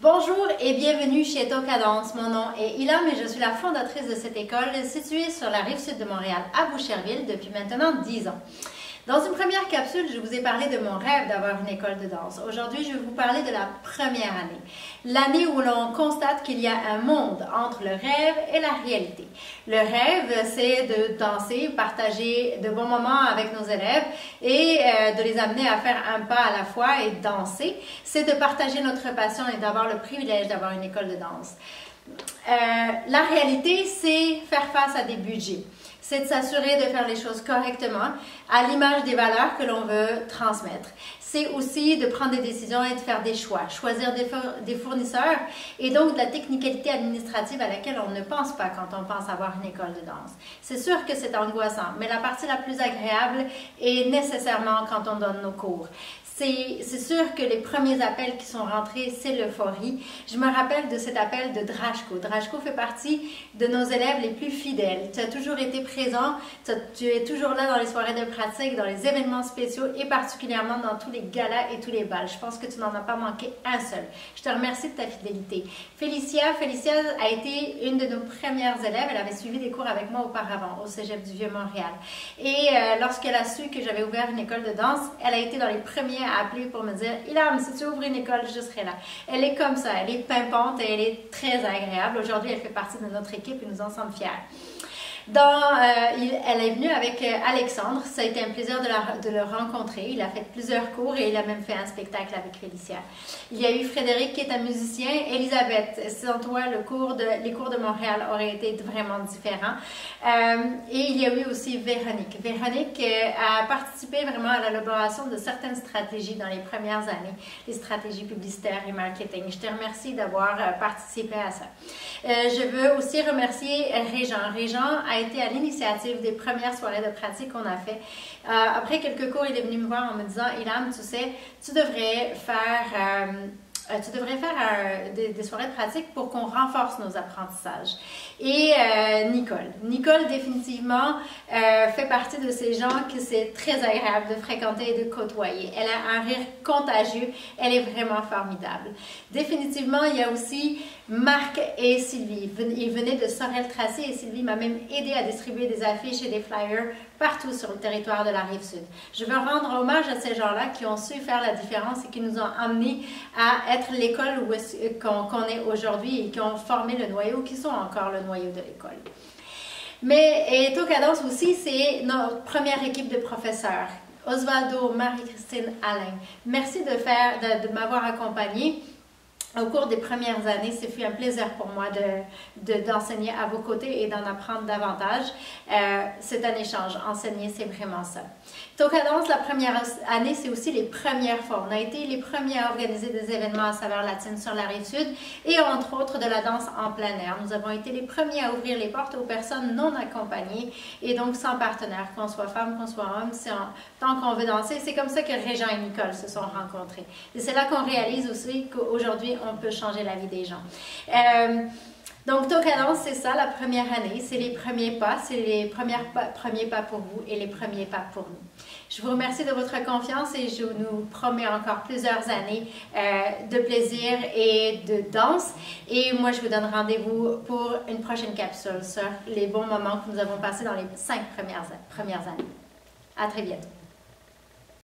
Bonjour et bienvenue chez Toca Danse. Mon nom est Ilham et je suis la fondatrice de cette école située sur la rive sud de Montréal à Boucherville depuis maintenant 10 ans. Dans une première capsule, je vous ai parlé de mon rêve d'avoir une école de danse. Aujourd'hui, je vais vous parler de la première année. L'année où l'on constate qu'il y a un monde entre le rêve et la réalité. Le rêve, c'est de danser, partager de bons moments avec nos élèves et de les amener à faire un pas à la fois et danser. C'est de partager notre passion et d'avoir le privilège d'avoir une école de danse. La réalité, c'est faire face à des budgets. C'est de s'assurer de faire les choses correctement, à l'image des valeurs que l'on veut transmettre. C'est aussi de prendre des décisions et de faire des choix, choisir des fournisseurs et donc de la technicalité administrative à laquelle on ne pense pas quand on pense avoir une école de danse. C'est sûr que c'est angoissant, mais la partie la plus agréable est nécessairement quand on donne nos cours. C'est sûr que les premiers appels qui sont rentrés, c'est l'euphorie. Je me rappelle de cet appel de Drashko. Drashko fait partie de nos élèves les plus fidèles. Tu as toujours été présent, tu es toujours là dans les soirées de pratique, dans les événements spéciaux et particulièrement dans tous les galas et tous les bals. Je pense que tu n'en as pas manqué un seul. Je te remercie de ta fidélité. Félicia a été une de nos premières élèves. Elle avait suivi des cours avec moi auparavant au Cégep du Vieux-Montréal. Et lorsqu'elle a su que j'avais ouvert une école de danse, elle a été dans les premiers à appeler pour me dire « Ilham, si tu ouvres une école, je serai là. » Elle est comme ça, elle est pimpante et elle est très agréable. Aujourd'hui, elle fait partie de notre équipe et nous en sommes fiers. Elle est venue avec Alexandre. Ça a été un plaisir de le rencontrer. Il a fait plusieurs cours et il a même fait un spectacle avec Félicia. Il y a eu Frédéric qui est un musicien. Elisabeth, sans toi, les cours de Montréal auraient été vraiment différents. Et il y a eu aussi Véronique. Véronique a participé vraiment à l'élaboration de certaines stratégies dans les premières années, les stratégies publicitaires et marketing. Je te remercie d'avoir participé à ça. Je veux aussi remercier Régent. Régent a été à l'initiative des premières soirées de pratique qu'on a fait. Après quelques cours, il est venu me voir en me disant « Ilham, tu sais, tu devrais faire des soirées de pratique pour qu'on renforce nos apprentissages. » Et Nicole définitivement fait partie de ces gens que c'est très agréable de fréquenter et de côtoyer. Elle a un rire contagieux, elle est vraiment formidable. Définitivement, il y a aussi Marc et Sylvie. Ils venaient de Sorel-Tracy et Sylvie m'a même aidé à distribuer des affiches et des flyers partout sur le territoire de la Rive-Sud. Je veux rendre hommage à ces gens-là qui ont su faire la différence et qui nous ont amenés à être l'école qu'on est aujourd'hui et qui ont formé le noyau, qui sont encore le noyau de l'école. Mais Toca Danse aussi, c'est notre première équipe de professeurs. Osvaldo, Marie-Christine, Alain. Merci de m'avoir accompagnée. Au cours des premières années, ce fut un plaisir pour moi d'enseigner à vos côtés et d'en apprendre davantage. C'est un échange. Enseigner, c'est vraiment ça. Toca Danse, la première année, c'est aussi les premières fois. On a été les premiers à organiser des événements à saveur latine sur la Rive-Sud et entre autres de la danse en plein air. Nous avons été les premiers à ouvrir les portes aux personnes non accompagnées et donc sans partenaire, qu'on soit femme, qu'on soit homme. Tant qu'on veut danser, c'est comme ça que Régent et Nicole se sont rencontrés. Et c'est là qu'on réalise aussi qu'aujourd'hui, on peut changer la vie des gens. Donc, Toca Danse, c'est ça, la première année. C'est les premiers pas, c'est les premiers pas pour vous et les premiers pas pour nous. Je vous remercie de votre confiance et je nous promets encore plusieurs années de plaisir et de danse. Et moi, je vous donne rendez-vous pour une prochaine capsule sur les bons moments que nous avons passés dans les 5 premières années. À très bientôt.